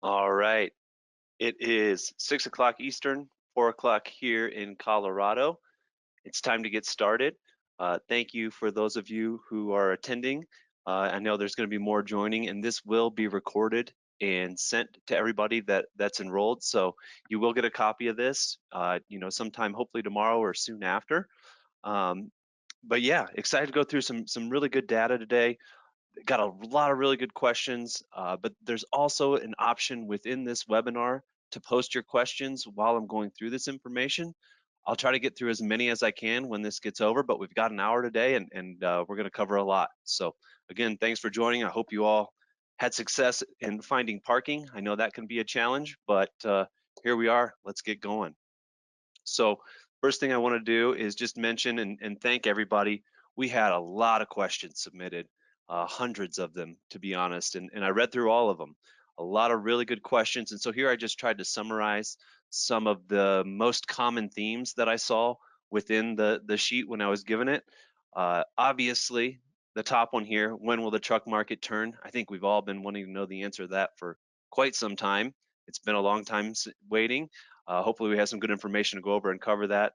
All right. It is 6 o'clock Eastern, 4 o'clock here in Colorado. It's time to get started. Thank you for those of you who are attending. I know there's going to be more joining, and this will be recorded and sent to everybody that's enrolled. So you will get a copy of this, sometime hopefully tomorrow or soon after. Um, but yeah, excited to go through some really good data today. Got a lot of really good questions, but there's also an option within this webinar to post your questions while I'm going through this information. I'll try to get through as many as I can when this gets over, but we've got an hour today and we're going to cover a lot. So again, thanks for joining. I hope you all had success in finding parking. I know that can be a challenge, but here we are. Let's get going. So first thing I want to do is just mention and thank everybody. We had a lot of questions submitted, hundreds of them, to be honest, and I read through all of them. A lot of really good questions. And so here I just tried to summarize some of the most common themes that I saw within the sheet when I was given it. Obviously, the top one here, when will the truck market turn? I think we've all been wanting to know the answer to that for quite some time. It's been a long time waiting. Hopefully we have some good information to go over and cover that.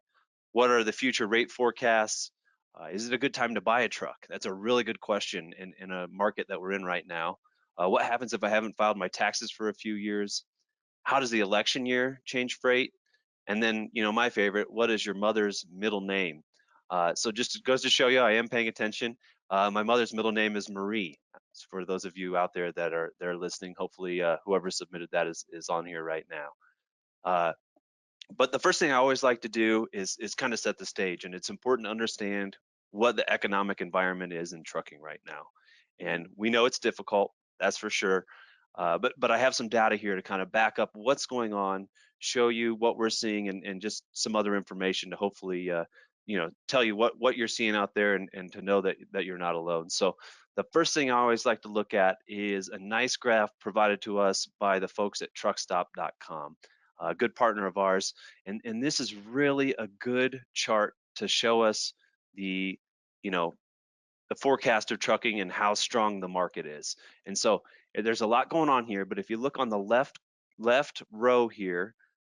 What are the future rate forecasts? Is it a good time to buy a truck? That's a really good question in a market that we're in right now. What happens if I haven't filed my taxes for a few years? How does the election year change freight? And then, my favorite, what is your mother's middle name? So just goes to show you, I am paying attention. My mother's middle name is Marie. For those of you out there that are listening, hopefully whoever submitted that is on here right now. Uh, but the first thing I always like to do is kind of set the stage, and it's important to understand what the economic environment is in trucking right now. And we know it's difficult, that's for sure. But I have some data here to kind of back up what's going on, show you what we're seeing, and just some other information to hopefully tell you what you're seeing out there and to know that you're not alone. So the first thing I always like to look at is a nice graph provided to us by the folks at truckstop.com, a good partner of ours. And this is really a good chart to show us the, you know, the forecast of trucking and how strong the market is. And so there's a lot going on here, but if you look on the left row here,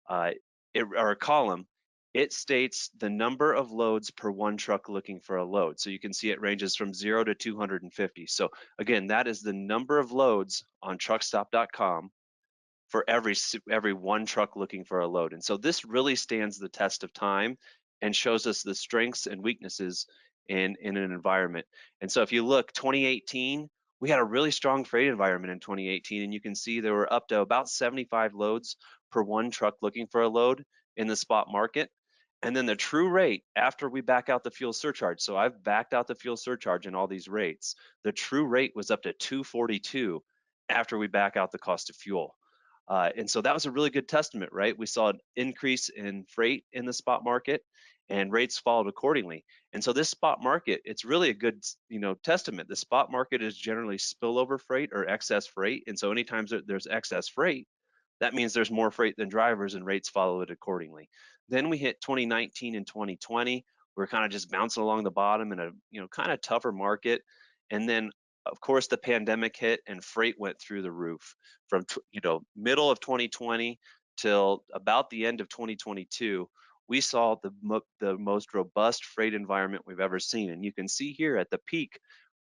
uh, or a column, it states the number of loads per one truck looking for a load. So you can see it ranges from 0 to 250. So again, that is the number of loads on truckstop.com for every one truck looking for a load. And so this really stands the test of time and shows us the strengths and weaknesses in an environment. And so if you look, 2018, we had a really strong freight environment in 2018, and you can see there were up to about 75 loads per one truck looking for a load in the spot market. And then the true rate after we back out the fuel surcharge, so I've backed out the fuel surcharge in all these rates, the true rate was up to 242 after we back out the cost of fuel. And so that was a really good testament, right? We saw an increase in freight in the spot market and rates followed accordingly. And so this spot market, it's really a good, testament. The spot market is generally spillover freight or excess freight. And so anytime there's excess freight, that means there's more freight than drivers and rates follow it accordingly. Then we hit 2019 and 2020. We're kind of just bouncing along the bottom in a, kind of tougher market. And then of course the pandemic hit and freight went through the roof from middle of 2020 till about the end of 2022. We saw the most robust freight environment we've ever seen. And you can see here at the peak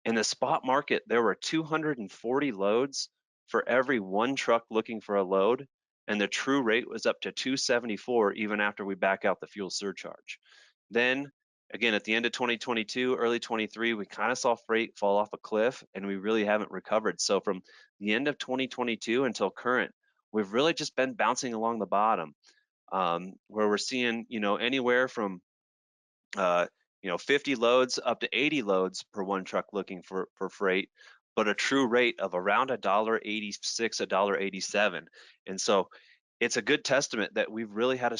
in the spot market, there were 240 loads for every one truck looking for a load, and the true rate was up to 274 even after we back out the fuel surcharge. Then again, at the end of 2022, early 23, we kind of saw freight fall off a cliff and we really haven't recovered. So from the end of 2022 until current, we've really just been bouncing along the bottom, where we're seeing, anywhere from 50 loads up to 80 loads per one truck looking for freight, but a true rate of around $1.86, $1.87. And so it's a good testament that we've really had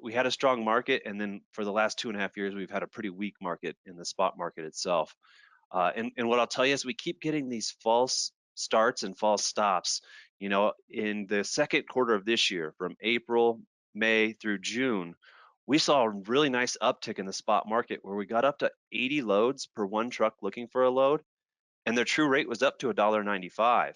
we had a strong market, and then for the last 2.5 years we've had a pretty weak market in the spot market itself. And what I'll tell you is we keep getting these false starts and false stops. In the second quarter of this year, from April, May through June, we saw a really nice uptick in the spot market where we got up to 80 loads per one truck looking for a load, and their true rate was up to $1.95.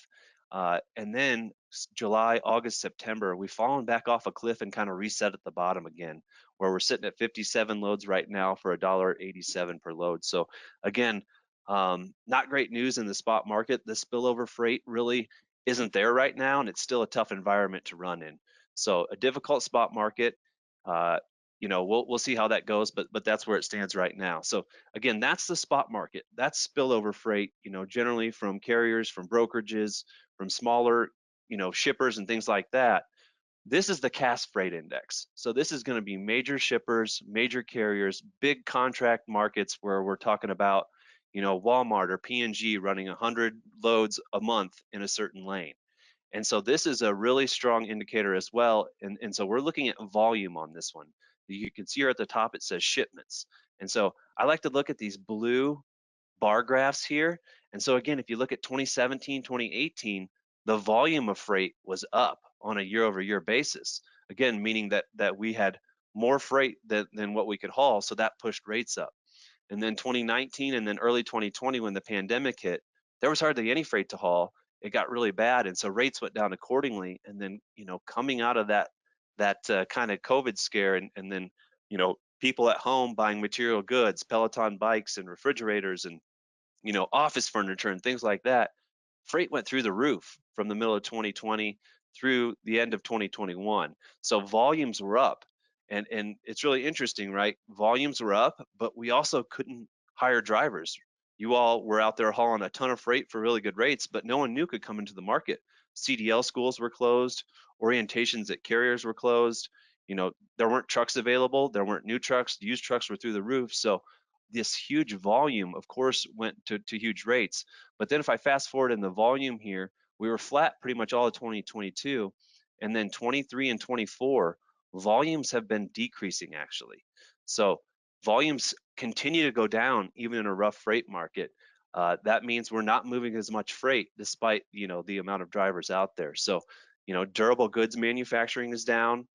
And then July, August, September, we've fallen back off a cliff and kind of reset at the bottom again, where we're sitting at 57 loads right now for $1.87 per load. So again, not great news in the spot market. The spillover freight really isn't there right now, and it's still a tough environment to run in. So a difficult spot market. Uh, we'll see how that goes, but that's where it stands right now. So again, that's the spot market. That's spillover freight. Generally from carriers, from brokerages, from smaller, shippers and things like that. This is the Cass Freight Index. So this is going to be major shippers, major carriers, big contract markets where we're talking about, Walmart or P&G running 100 loads a month in a certain lane. And so this is a really strong indicator as well. And so we're looking at volume on this one. You can see here at the top, it says shipments. And so I like to look at these blue bar graphs here. And so again, if you look at 2017, 2018, the volume of freight was up on a year over year basis. Again, meaning that we had more freight than what we could haul. So that pushed rates up. And then 2019 and then early 2020, when the pandemic hit, there was hardly any freight to haul. It got really bad, and so rates went down accordingly. And then, coming out of that kind of COVID scare, and then, people at home buying material goods, Peloton bikes and refrigerators, and office furniture and things like that, freight went through the roof from the middle of 2020 through the end of 2021. So volumes were up. And it's really interesting, right? Volumes were up, but we also couldn't hire drivers. You all were out there hauling a ton of freight for really good rates, but no one new could come into the market. CDL schools were closed, orientations at carriers were closed. There weren't trucks available, there weren't new trucks, used trucks were through the roof. So this huge volume, of course, went to huge rates. But then if I fast forward in the volume here, we were flat pretty much all of 2022. And then 23 and 24, volumes have been decreasing actually. So volumes continue to go down even in a rough freight market. That means we're not moving as much freight despite the amount of drivers out there. So durable goods manufacturing is down.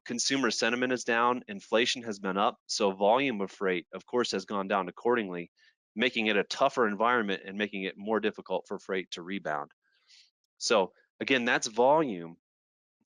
Consumer sentiment is down, inflation has been up, so volume of freight, of course, has gone down accordingly, making it a tougher environment and making it more difficult for freight to rebound. So again, that's volume.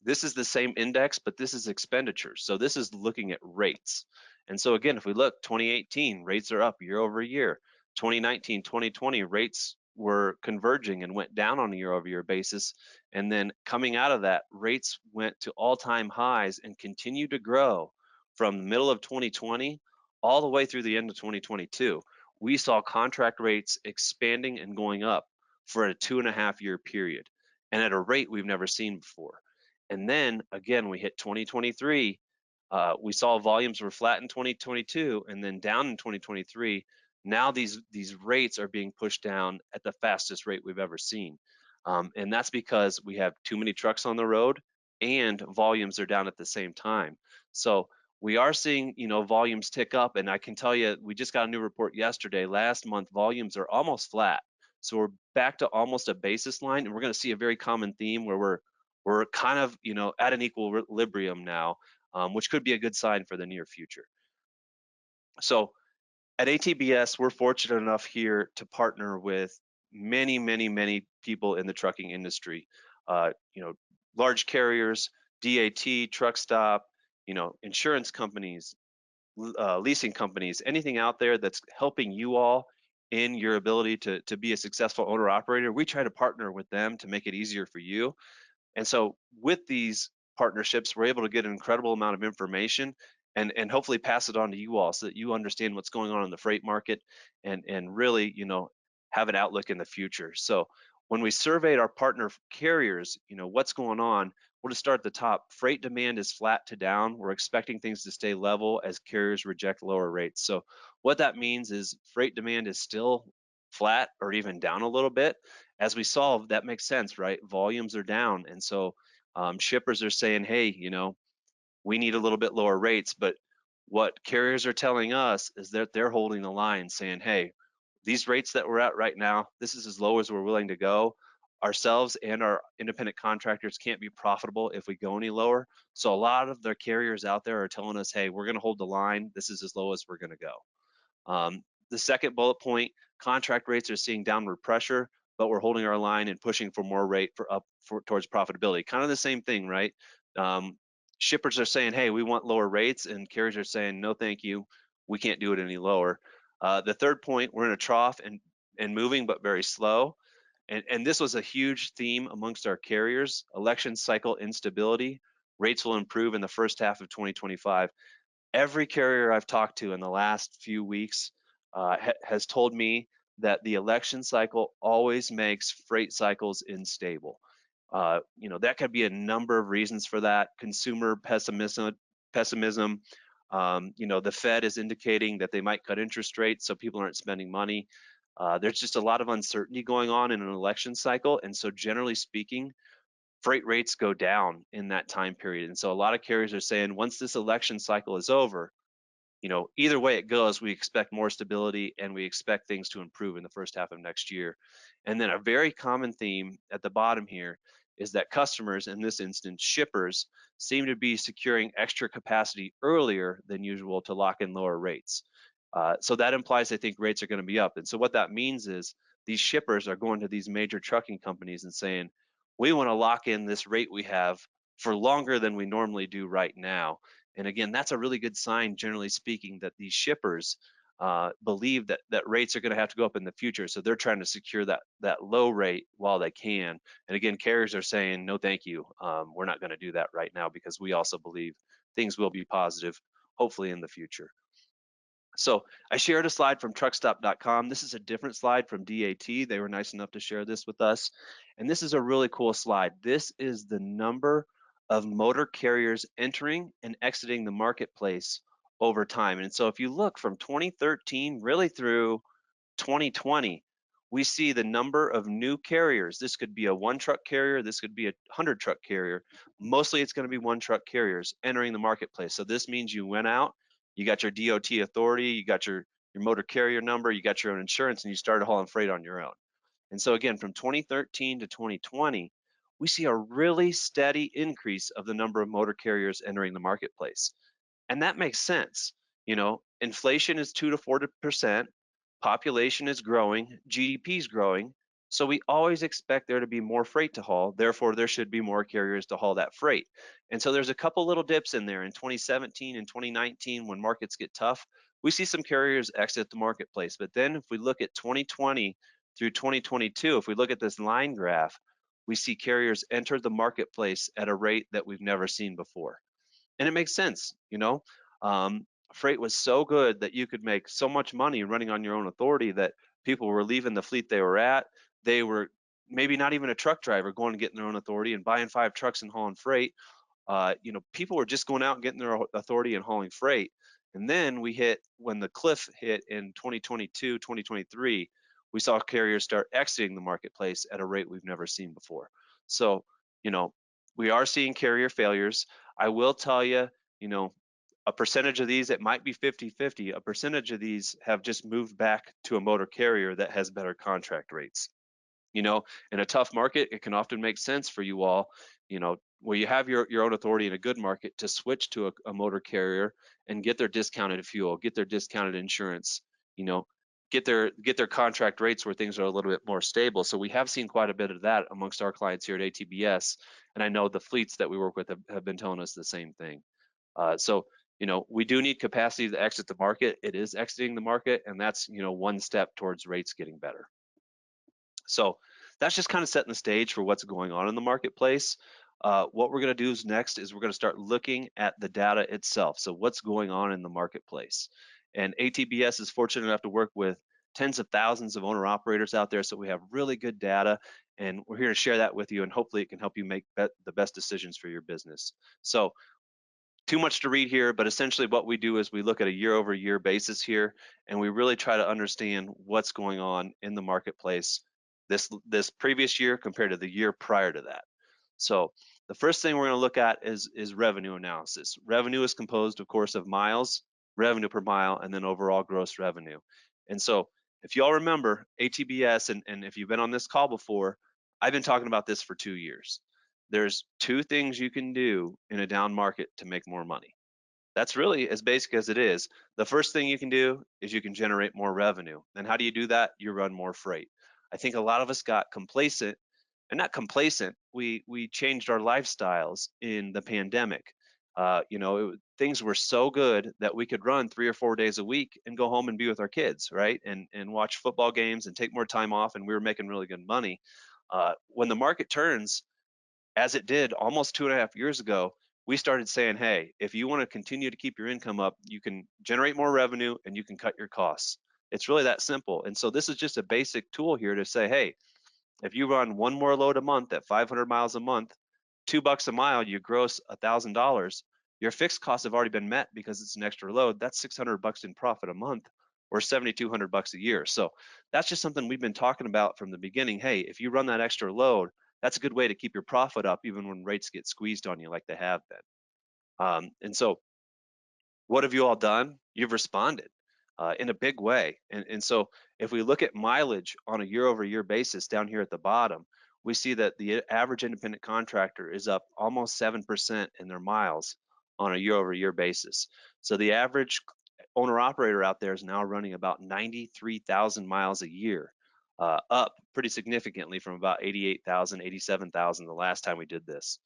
This is the same index, but this is expenditures. So this is looking at rates. And so again, if we look, 2018, rates are up year over year. 2019, 2020, rates were converging and went down on a year over year basis. And then coming out of that, rates went to all-time highs and continued to grow from the middle of 2020 all the way through the end of 2022. We saw contract rates expanding and going up for a 2.5-year period, and at a rate we've never seen before. And then again, we hit 2023. We saw volumes were flat in 2022 and then down in 2023. Now these rates are being pushed down at the fastest rate we've ever seen. And that's because we have too many trucks on the road and volumes are down at the same time. So we are seeing, volumes tick up, and I can tell you, we just got a new report yesterday. Last month, volumes are almost flat. So we're back to almost a basis line, and we're going to see a very common theme where we're kind of, at an equilibrium now, which could be a good sign for the near future. So at ATBS, we're fortunate enough here to partner with many, many, many people in the trucking industry. Large carriers, DAT, truck stop, insurance companies, leasing companies, anything out there that's helping you all in your ability to be a successful owner operator. We try to partner with them to make it easier for you. And so with these partnerships, we're able to get an incredible amount of information and hopefully pass it on to you all so that you understand what's going on in the freight market and really, have an outlook in the future. So when we surveyed our partner carriers, what's going on, we'll just start at the top. Freight demand is flat to down. We're expecting things to stay level as carriers reject lower rates. So what that means is freight demand is still flat or even down a little bit. As we saw, that makes sense, right? Volumes are down. And so shippers are saying, hey, we need a little bit lower rates. But what carriers are telling us is that they're holding the line saying, hey, these rates that we're at right now, this is as low as we're willing to go. Ourselves and our independent contractors can't be profitable if we go any lower. So a lot of the carriers out there are telling us, hey, we're going to hold the line. This is as low as we're going to go. The second bullet point, contract rates are seeing downward pressure, but we're holding our line and pushing for more rate towards profitability. Kind of the same thing, right? Shippers are saying, hey, we want lower rates, and carriers are saying, no, thank you, we can't do it any lower. The third point, we're in a trough and moving, but very slow. And this was a huge theme amongst our carriers. Election cycle instability. Rates will improve in the first half of 2025. Every carrier I've talked to in the last few weeks has told me that the election cycle always makes freight cycles unstable. That could be a number of reasons for that. Consumer pessimism. The Fed is indicating that they might cut interest rates, so people aren't spending money. There's just a lot of uncertainty going on in an election cycle, and so generally speaking, freight rates go down in that time period. And so a lot of carriers are saying, once this election cycle is over, either way it goes, we expect more stability and we expect things to improve in the first half of next year. And then a very common theme at the bottom here is that customers, in this instance shippers, seem to be securing extra capacity earlier than usual to lock in lower rates. So that implies they think rates are going to be up. And so what that means is these shippers are going to these major trucking companies and saying, we want to lock in this rate we have for longer than we normally do right now. And again, that's a really good sign, generally speaking, that these shippers believe that rates are going to have to go up in the future. So they're trying to secure that low rate while they can. And again, carriers are saying, no, thank you. We're not going to do that right now because we also believe things will be positive, hopefully in the future. So I shared a slide from truckstop.com. This is a different slide from DAT. They were nice enough to share this with us. And this is a really cool slide. This is the number of motor carriers entering and exiting the marketplace over time. And so if you look from 2013 really through 2020, we see the number of new carriers. This could be a one truck carrier, this could be a 100 truck carrier. Mostly it's going to be one truck carriers entering the marketplace. So this means you went out, you got your DOT authority, you got your motor carrier number, you got your own insurance, and you started hauling freight on your own. And so again, from 2013 to 2020, we see a really steady increase of the number of motor carriers entering the marketplace. And that makes sense. Inflation is 2 to 4%, population is growing, GDP is growing, so we always expect there to be more freight to haul. Therefore, there should be more carriers to haul that freight. And so there's a couple little dips in there in 2017 and 2019 when markets get tough. We see some carriers exit the marketplace. But then if we look at 2020 through 2022, if we look at this line graph, we see carriers enter the marketplace at a rate that we've never seen before. And it makes sense, freight was so good that you could make so much money running on your own authority that people were leaving the fleet they were at. They were maybe not even a truck driver going and getting their own authority and buying 5 trucks and hauling freight. People were just going out and getting their authority and hauling freight. And then when the cliff hit in 2022, 2023, we saw carriers start exiting the marketplace at a rate we've never seen before. So, we are seeing carrier failures. I will tell you, a percentage of these, it might be 50-50. A percentage of these have just moved back to a motor carrier that has better contract rates. In a tough market, it can often make sense for you all, where you have your own authority in a good market to switch to a motor carrier and get their discounted fuel, get their discounted insurance, get their contract rates where things are a little bit more stable. So we have seen quite a bit of that amongst our clients here at ATBS. And I know the fleets that we work with have been telling us the same thing. So we do need capacity to exit the market. It is exiting the market, and that's one step towards rates getting better. So that's just kind of setting the stage for what's going on in the marketplace. What we're going to do next is we're going to start looking at the data itself. So what's going on in the marketplace? And ATBS is fortunate enough to work with tens of thousands of owner operators out there, so we have really good data, and we're here to share that with you, and hopefully it can help you make the best decisions for your business. So too much to read here, but essentially what we do is we look at a year-over-year basis here, and we really try to understand what's going on in the marketplace this previous year compared to the year prior to that. So the first thing we're going to look at is revenue analysis. Revenue is composed, of course, of miles, revenue per mile, and then overall gross revenue. And so if you all remember ATBS, and if you've been on this call before, I've been talking about this for 2 years. There's 2 things you can do in a down market to make more money. That's really as basic as it is. The first thing you can do is you can generate more revenue. And how do you do that? You run more freight. I think a lot of us got complacent, and not complacent. We changed our lifestyles in the pandemic. Things were so good that we could run 3 or 4 days a week and go home and be with our kids, right? And watch football games and take more time off, and we were making really good money. When the market turns, as it did almost 2.5 years ago, we started saying, hey, if you want to continue to keep your income up, you can generate more revenue and you can cut your costs. It's really that simple. And so this is just a basic tool here to say, hey, if you run one more load a month at 500 miles a month, $2 a mile, you gross $1,000. Your fixed costs have already been met because it's an extra load. That's $600 in profit a month, or $7,200 a year. So that's just something we've been talking about from the beginning. Hey, if you run that extra load, that's a good way to keep your profit up, even when rates get squeezed on you like they have been. And so what have you all done? You've responded in a big way. And so if we look at mileage on a year-over-year basis down here at the bottom, we see that the average independent contractor is up almost 7% in their miles on a year-over-year basis. So the average owner-operator out there is now running about 93,000 miles a year, up pretty significantly from about 88,000, 87,000 the last time we did this.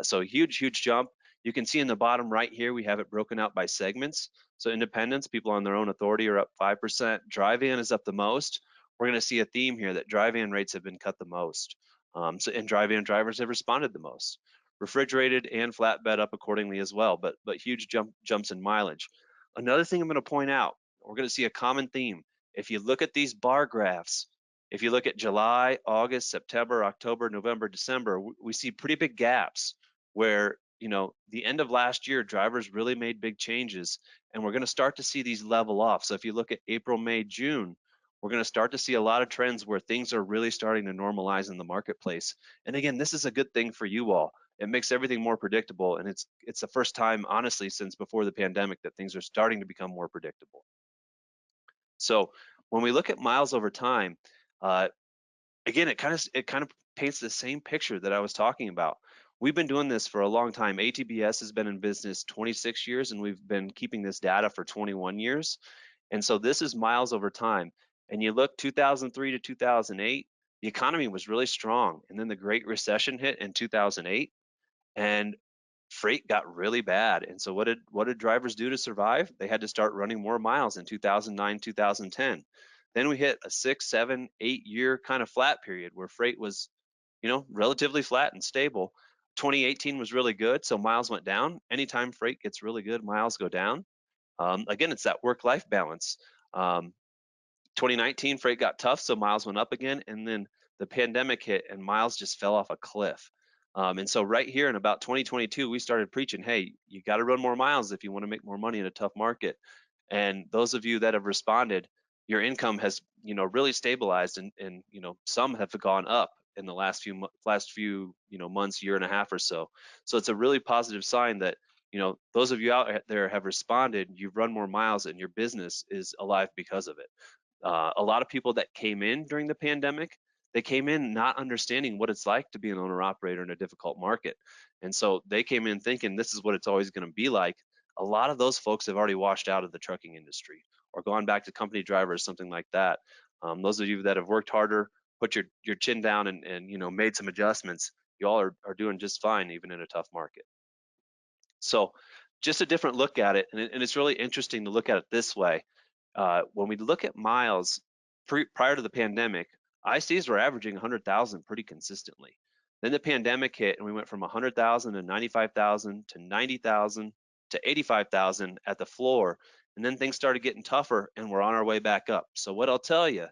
So a huge, huge jump. You can see in the bottom right here, we have it broken out by segments. So independents, people on their own authority, are up 5%. Drive-in is up the most. We're going to see a theme here that drive-in rates have been cut the most. And drive-in drivers have responded the most. Refrigerated and flatbed up accordingly as well, but huge jumps in mileage. Another thing I'm going to point out, we're going to see a common theme. If you look at these bar graphs, if you look at July, August, September, October, November, December, we see pretty big gaps where, the end of last year, drivers really made big changes, and we're going to start to see these level off. So if you look at April, May, June, we're going to start to see a lot of trends where things are really starting to normalize in the marketplace. And again, this is a good thing for you all. It makes everything more predictable, and it's the first time, honestly, since before the pandemic that things are starting to become more predictable. So when we look at miles over time, again, it kind of paints the same picture that I was talking about. We've been doing this for a long time. ATBS has been in business 26 years, and we've been keeping this data for 21 years. And so this is miles over time. And you look 2003 to 2008, the economy was really strong. And then the Great Recession hit in 2008, and freight got really bad. And so what did drivers do to survive? They had to start running more miles in 2009, 2010. Then we hit a 6, 7, 8 year kind of flat period where freight was, relatively flat and stable. 2018 was really good, so miles went down. Anytime freight gets really good, miles go down. Again, it's that work-life balance. 2019, freight got tough, so miles went up again, and then the pandemic hit and miles just fell off a cliff. And so right here in about 2022, we started preaching, hey, you got to run more miles if you want to make more money in a tough market. And those of you that have responded, your income has, really stabilized, and some have gone up in the last few months, year and a half or so. So it's a really positive sign that, those of you out there have responded, you've run more miles, and your business is alive because of it. A lot of people that came in during the pandemic, they came in not understanding what it's like to be an owner operator in a difficult market. And so they came in thinking this is what it's always going to be like. A lot of those folks have already washed out of the trucking industry or gone back to company drivers, something like that. Those of you that have worked harder, put your chin down and made some adjustments, you all are doing just fine even in a tough market. So just a different look at it, and it's really interesting to look at it this way. When we look at miles prior to the pandemic, ICs were averaging 100,000 pretty consistently. Then the pandemic hit, and we went from 100,000 to 95,000 to 90,000 to 85,000 at the floor. And then things started getting tougher, and we're on our way back up. So what I'll tell you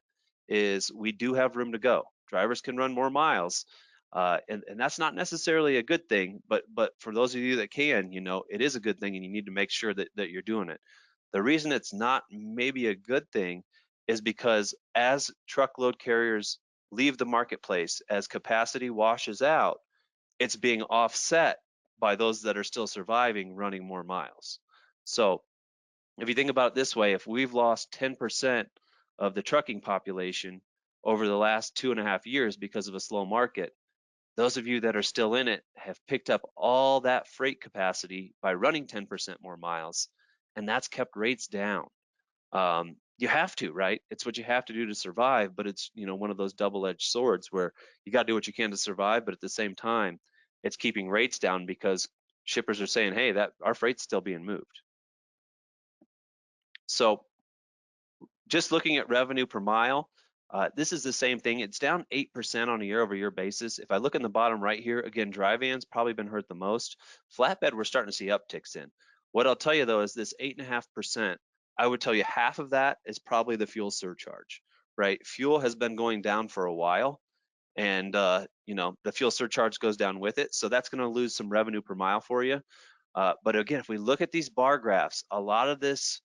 is we do have room to go. Drivers can run more miles, and that's not necessarily a good thing, but for those of you that can, it is a good thing, and you need to make sure that you're doing it. The reason it's not maybe a good thing is because as truckload carriers leave the marketplace, as capacity washes out, it's being offset by those that are still surviving, running more miles. So if you think about it this way, if we've lost 10% of the trucking population over the last 2.5 years because of a slow market, those of you that are still in it have picked up all that freight capacity by running 10% more miles, and that's kept rates down. you have to, right? It's what you have to do to survive, but it's, one of those double-edged swords where you got to do what you can to survive, but at the same time, it's keeping rates down because shippers are saying, hey, that our freight's still being moved. So just looking at revenue per mile, this is the same thing. It's down 8% on a year-over-year basis. If I look in the bottom right here, again, dry van's probably been hurt the most. Flatbed, we're starting to see upticks in. What I'll tell you though is this 8.5%, I would tell you half of that is probably the fuel surcharge, right? Fuel has been going down for a while, and the fuel surcharge goes down with it, so that's going to lose some revenue per mile for you. But again, if we look at these bar graphs, a lot of this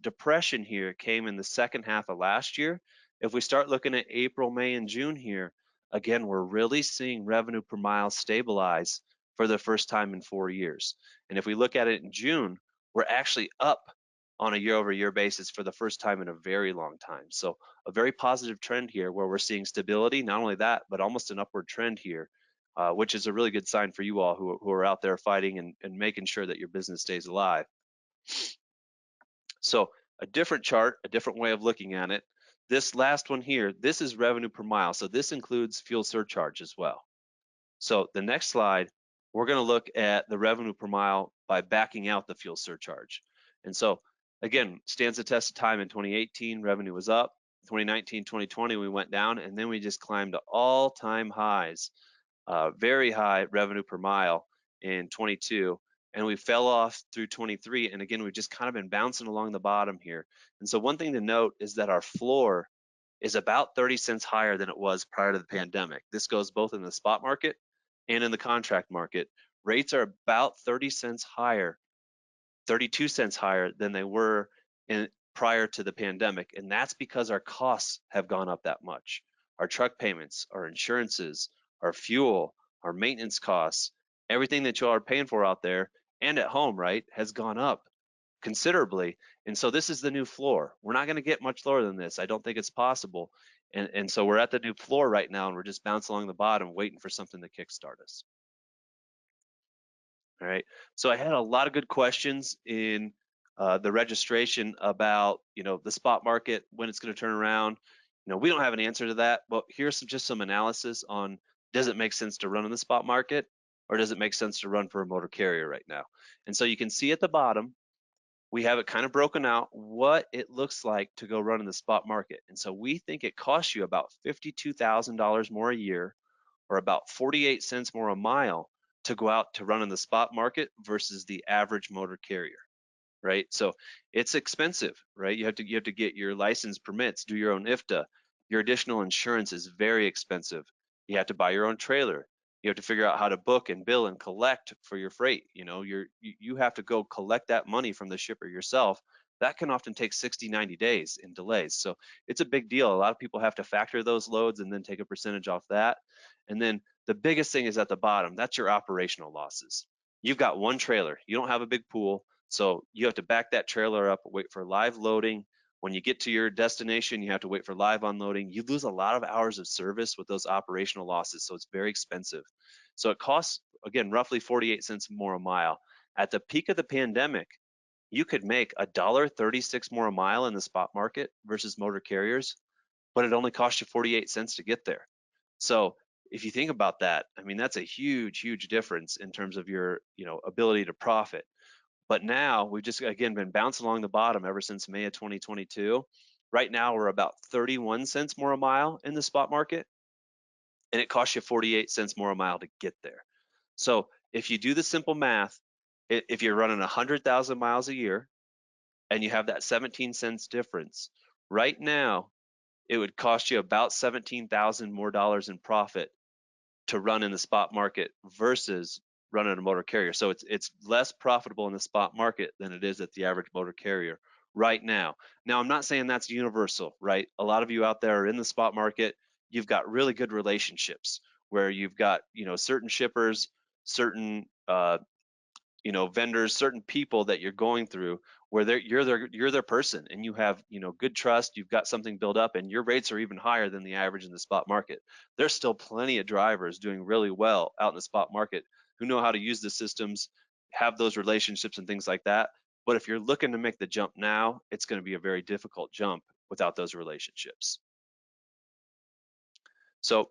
depression here came in the second half of last year. If we start looking at April, May, and June here, again, we're really seeing revenue per mile stabilize for the first time in 4 years. And if we look at it in June, we're actually up on a year-over-year basis for the first time in a very long time. So a very positive trend here where we're seeing stability. Not only that, but almost an upward trend here, which is a really good sign for you all who are out there fighting and making sure that your business stays alive. So a different chart, a different way of looking at it. This last one here, this is revenue per mile. So this includes fuel surcharge as well. So the next slide, we're going to look at the revenue per mile by backing out the fuel surcharge. And so again, stands the test of time. In 2018, revenue was up. 2019, 2020, we went down, and then we just climbed to all-time highs, very high revenue per mile in 22. And we fell off through 23. And again, we've just kind of been bouncing along the bottom here. And so one thing to note is that our floor is about 30 cents higher than it was prior to the pandemic. This goes both in the spot market and in the contract market. Rates are about 30 cents higher, 32 cents higher than they were prior to the pandemic. And that's because our costs have gone up that much. Our truck payments, our insurances, our fuel, our maintenance costs, everything that you all are paying for out there and at home, right, has gone up considerably. And so this is the new floor. We're not going to get much lower than this. I don't think it's possible. And so we're at the new floor right now, and we're just bouncing along the bottom, waiting for something to kickstart us. All right. So I had a lot of good questions in the registration about, the spot market, when it's going to turn around. We don't have an answer to that, but here's just some analysis on, does it make sense to run in the spot market, or does it make sense to run for a motor carrier right now? And so you can see at the bottom, we have it kind of broken out what it looks like to go run in the spot market. And so we think it costs you about $52,000 more a year, or about 48 cents more a mile to go out to run in the spot market versus the average motor carrier, right? So it's expensive, right? You have to get your license, permits, do your own IFTA. Your additional insurance is very expensive. You have to buy your own trailer. You have to figure out how to book and bill and collect for your freight. You have to go collect that money from the shipper yourself. That can often take 60, 90 days in delays. So it's a big deal. A lot of people have to factor those loads and then take a percentage off that. And then the biggest thing is at the bottom. That's your operational losses. You've got one trailer. You don't have a big pool. So you have to back that trailer up, wait for live loading. When you get to your destination, you have to wait for live unloading. You lose a lot of hours of service with those operational losses, so it's very expensive. So it costs, again, roughly 48 cents more a mile. At the peak of the pandemic, you could make $1.36 more a mile in the spot market versus motor carriers, but it only cost you 48 cents to get there. So if you think about that, I mean, that's a huge, huge difference in terms of your, ability to profit. But now we've just, again, been bouncing along the bottom ever since May of 2022. Right now, we're about 31 cents more a mile in the spot market, and it costs you 48 cents more a mile to get there. So if you do the simple math, if you're running 100,000 miles a year and you have that 17 cents difference, right now, it would cost you about 17,000 more dollars in profit to run in the spot market versus running a motor carrier. So it's less profitable in the spot market than it is at the average motor carrier right now. Now, I'm not saying that's universal, right? A lot of you out there are in the spot market. You've got really good relationships where you've got, certain shippers, certain, vendors, certain people that you're going through where you're their person, and you have, good trust. You've got something built up, and your rates are even higher than the average in the spot market. There's still plenty of drivers doing really well out in the spot market who know how to use the systems, have those relationships and things like that. But if you're looking to make the jump now, it's going to be a very difficult jump without those relationships. So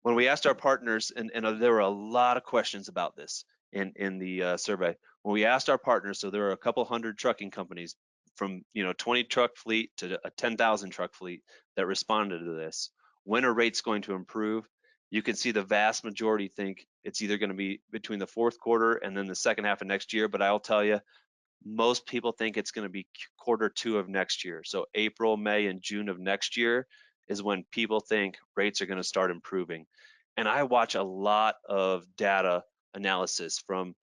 when we asked our partners, and there were a lot of questions about this in the survey. When we asked our partners, so there were a couple hundred trucking companies from 20 truck fleet to a 10,000 truck fleet that responded to this. When are rates going to improve? You can see the vast majority think it's either going to be between the fourth quarter and then the second half of next year. But I'll tell you, most people think it's going to be Q2 of next year. So April, May, and June of next year is when people think rates are going to start improving. And I watch a lot of data analysis from,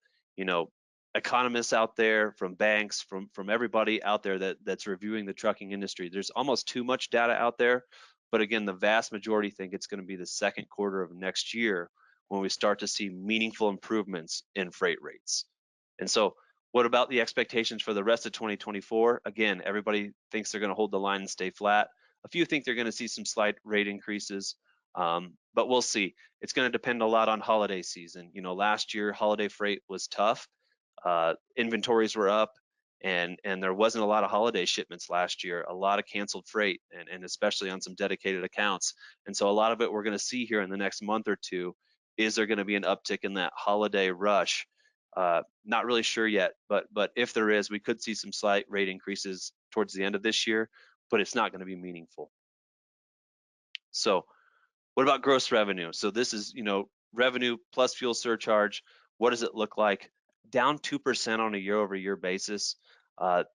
economists out there, from banks, from everybody out there that's reviewing the trucking industry. There's almost too much data out there, but again, the vast majority think it's going to be the second quarter of next year when we start to see meaningful improvements in freight rates. And so what about the expectations for the rest of 2024? Again, everybody thinks they're going to hold the line and stay flat. A few think they're going to see some slight rate increases, but we'll see. It's going to depend a lot on holiday season. Last year, holiday freight was tough. Inventories were up, and there wasn't a lot of holiday shipments last year, a lot of canceled freight, and especially on some dedicated accounts. And so a lot of it we're going to see here in the next month or two. Is there going to be an uptick in that holiday rush? Not really sure yet, but if there is, we could see some slight rate increases towards the end of this year, but it's not going to be meaningful. So what about gross revenue? So this is, revenue plus fuel surcharge. What does it look like? Down 2% on a year-over-year basis.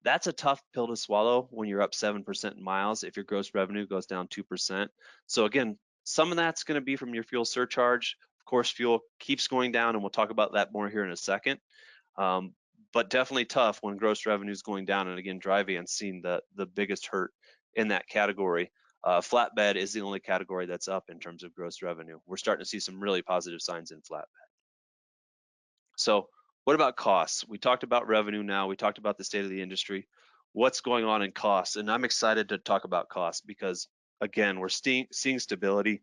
That's a tough pill to swallow when you're up 7% in miles if your gross revenue goes down 2%. So again, some of that's going to be from your fuel surcharge. Of course, fuel keeps going down, and we'll talk about that more here in a second. But definitely tough when gross revenue is going down, and again, dry van's seen the biggest hurt in that category. Flatbed is the only category that's up in terms of gross revenue. We're starting to see some really positive signs in flatbed. So what about costs? We talked about revenue now. We talked about the state of the industry. What's going on in costs? And I'm excited to talk about costs because, again, we're seeing stability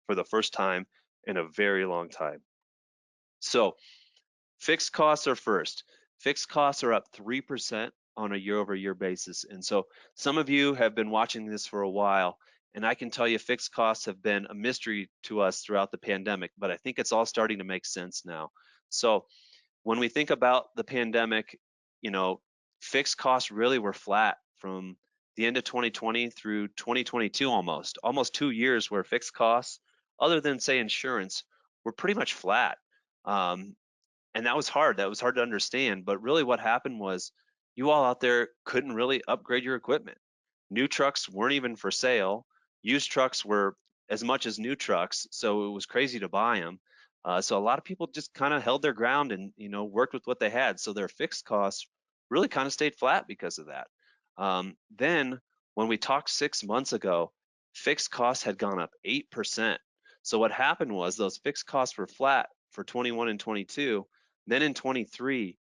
for the first time in a very long time. So fixed costs are first. Fixed costs are up 3% on a year-over-year basis. And so some of you have been watching this for a while, and I can tell you fixed costs have been a mystery to us throughout the pandemic, but I think it's all starting to make sense now. So when we think about the pandemic, fixed costs really were flat from the end of 2020 through 2022 almost 2 years where fixed costs, other than say insurance, were pretty much flat. And that was hard. That was hard to understand. But really what happened was you all out there couldn't really upgrade your equipment. New trucks weren't even for sale. Used trucks were as much as new trucks. So it was crazy to buy them. So a lot of people just kind of held their ground and, worked with what they had. So their fixed costs really kind of stayed flat because of that. Then when we talked 6 months ago, fixed costs had gone up 8%. So what happened was those fixed costs were flat for 21 and 22. Then in 23,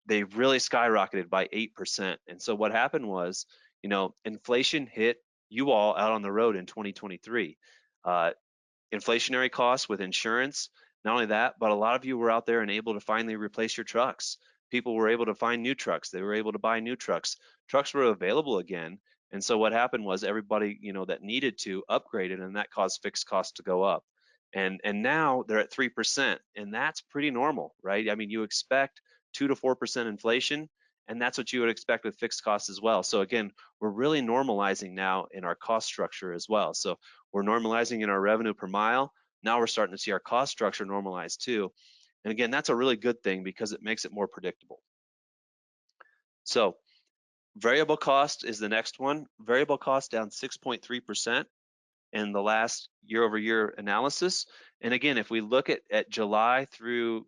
they really skyrocketed by 8%. And so what happened was, inflation hit you all out on the road in 2023. Inflationary costs with insurance, not only that, but a lot of you were out there and able to finally replace your trucks. People were able to find new trucks. They were able to buy new trucks. Trucks were available again. And so what happened was everybody, that needed to upgrade it, and that caused fixed costs to go up. And now they're at 3%, and that's pretty normal, right? I mean, you expect 2 to 4% inflation, and that's what you would expect with fixed costs as well. So again, we're really normalizing now in our cost structure as well. So we're normalizing in our revenue per mile. Now we're starting to see our cost structure normalize too. And again, that's a really good thing because it makes it more predictable. So variable cost is the next one. Variable cost down 6.3% in the last year-over-year analysis. And again, if we look at July through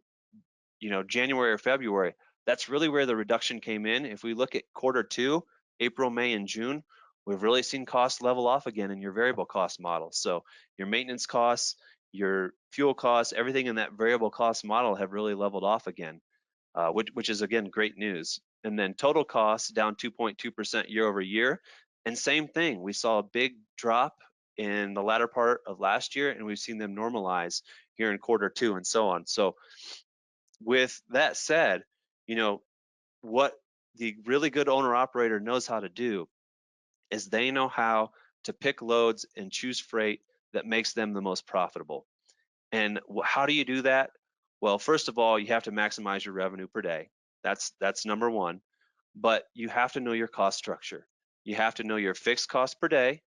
January or February, that's really where the reduction came in. If we look at Q2, April, May, and June, we've really seen costs level off again in your variable cost model. So your maintenance costs, your fuel costs, everything in that variable cost model have really leveled off again, which is again great news. And then total costs down 2.2% year over year. And same thing, we saw a big drop in the latter part of last year, and we've seen them normalize here in Q2 and so on. So with that said, what the really good owner operator knows how to do is they know how to pick loads and choose freight that makes them the most profitable. And how do you do that? Well, first of all, you have to maximize your revenue per day. That's number one. But you have to know your cost structure. You have to know your fixed cost per day,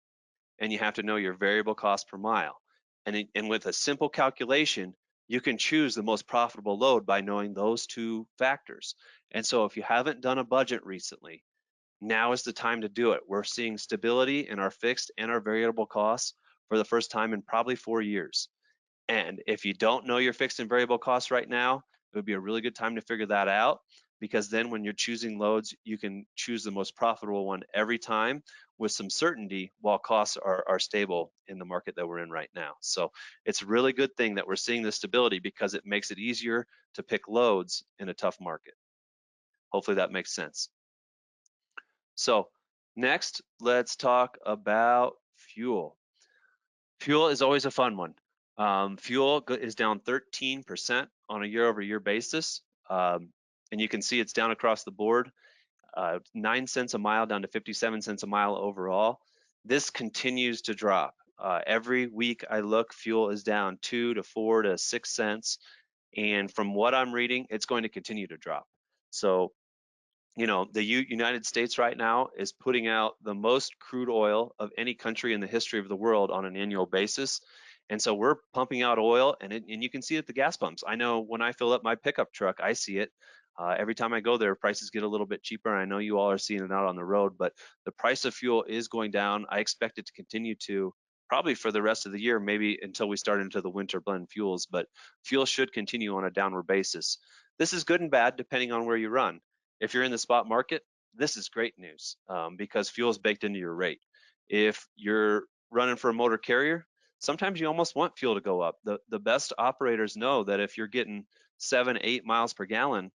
and you have to know your variable cost per mile. And with a simple calculation, you can choose the most profitable load by knowing those two factors. And so if you haven't done a budget recently, now is the time to do it. We're seeing stability in our fixed and our variable costs for the first time in probably 4 years. And if you don't know your fixed and variable costs right now, it would be a really good time to figure that out, because then when you're choosing loads, you can choose the most profitable one every time with some certainty while costs are stable in the market that we're in right now. So it's a really good thing that we're seeing this stability, because it makes it easier to pick loads in a tough market. Hopefully that makes sense. So next, let's talk about fuel. Fuel is always a fun one. Fuel is down 13% on a year-over-year basis. And you can see it's down across the board, 9 cents a mile down to 57 cents a mile overall. This continues to drop. Every week I look, fuel is down 2 to 4 to 6 cents. And from what I'm reading, it's going to continue to drop. So, you know, the United States right now is putting out the most crude oil of any country in the history of the world on an annual basis. And so we're pumping out oil, and you can see it at the gas pumps. I know when I fill up my pickup truck, I see it. Every time I go there, prices get a little bit cheaper. And I know you all are seeing it out on the road, but the price of fuel is going down. I expect it to continue to, probably for the rest of the year, maybe until we start into the winter blend fuels, but fuel should continue on a downward basis. This is good and bad depending on where you run. If you're in the spot market, this is great news, because fuel is baked into your rate. If you're running for a motor carrier, sometimes you almost want fuel to go up. The best operators know that if you're getting 7, 8 miles per gallon,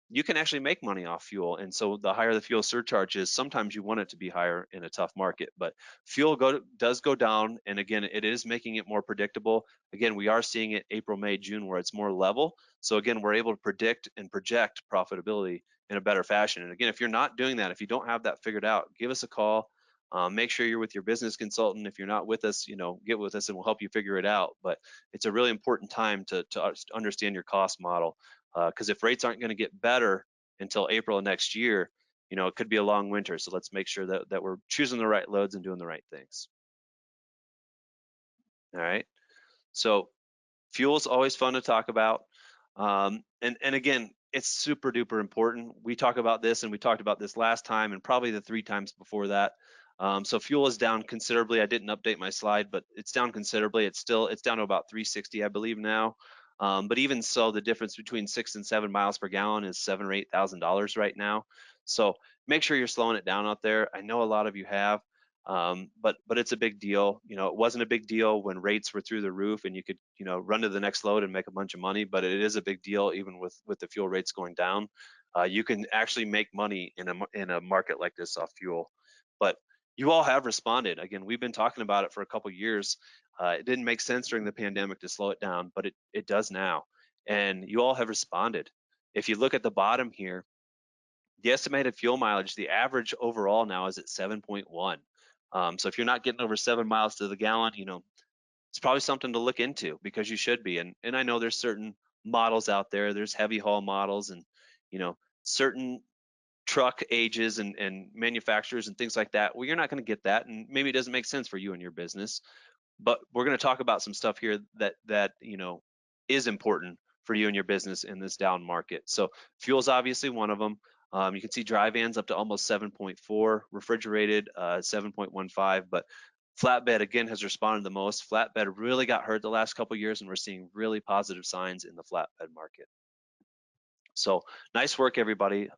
you can actually make money off fuel. And so the higher the fuel surcharge is, sometimes you want it to be higher in a tough market. But fuel does go down, and again, it is making it more predictable. Again, we are seeing it April, May, June, where it's more level. So again, we're able to predict and project profitability in a better fashion. And again, if you're not doing that, if you don't have that figured out, give us a call. Make sure you're with your business consultant. If you're not with us, you know, get with us and we'll help you figure it out. But it's a really important time to understand your cost model, because if rates aren't going to get better until April of next year, you know, it could be a long winter. So let's make sure that we're choosing the right loads and doing the right things. All right. So fuel is always fun to talk about. And again, it's super duper important. We talk about this, and we talked about this last time and probably the 3 times before that. So fuel is down considerably. I didn't update my slide, but it's down considerably. It's down to about 360, I believe now. But even so, the difference between 6 and 7 miles per gallon is $7,000 or $8,000 right now. So make sure you're slowing it down out there. I know a lot of you have. But it's a big deal. You know, it wasn't a big deal when rates were through the roof and you could, you know, run to the next load and make a bunch of money, but it is a big deal even with the fuel rates going down. You can actually make money in a market like this off fuel. But you all have responded. Again, we've been talking about it for a couple of years. It didn't make sense during the pandemic to slow it down, but it does now. And you all have responded. If you look at the bottom here, the estimated fuel mileage, the average overall now is at 7.1. So if you're not getting over 7 miles to the gallon, you know, it's probably something to look into, because you should be. And I know there's certain models out there. There's heavy haul models, and you know, certain truck ages and manufacturers and things like that. Well, you're not going to get that, and maybe it doesn't make sense for you and your business. But we're going to talk about some stuff here that you know is important for you and your business in this down market. So fuel's obviously one of them. You can see dry vans up to almost 7.4, refrigerated 7.15, but flatbed again has responded the most. Flatbed really got hurt the last couple of years, and we're seeing really positive signs in the flatbed market. So nice work, everybody.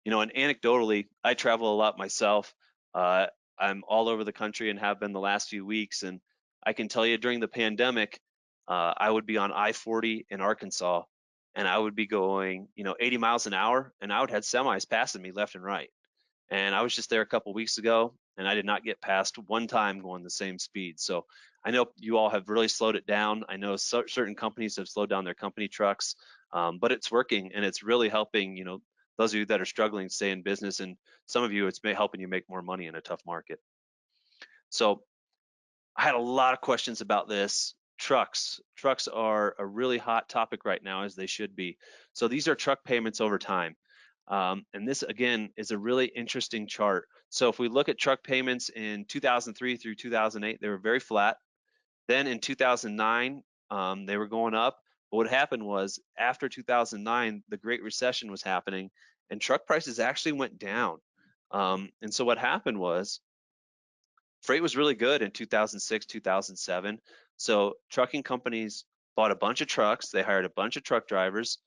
You know, and anecdotally, I travel a lot myself. I'm all over the country and have been the last few weeks, and I can tell you during the pandemic, I would be on I-40 in Arkansas, and I would be going, you know, 80 miles an hour, and I would have semis passing me left and right. And I was just there a couple weeks ago, and I did not get past one time going the same speed. So I know you all have really slowed it down. I know certain companies have slowed down their company trucks, but it's working, and it's really helping, you know, those of you that are struggling to stay in business, and some of you, it's helping you make more money in a tough market. So I had a lot of questions about this. Trucks are a really hot topic right now, as they should be. So these are truck payments over time. And this, again, is a really interesting chart. So if we look at truck payments in 2003 through 2008, they were very flat. Then in 2009, they were going up. But what happened was, after 2009, the Great Recession was happening, and truck prices actually went down. And so what happened was, freight was really good in 2006, 2007. So trucking companies bought a bunch of trucks, they hired a bunch of truck drivers,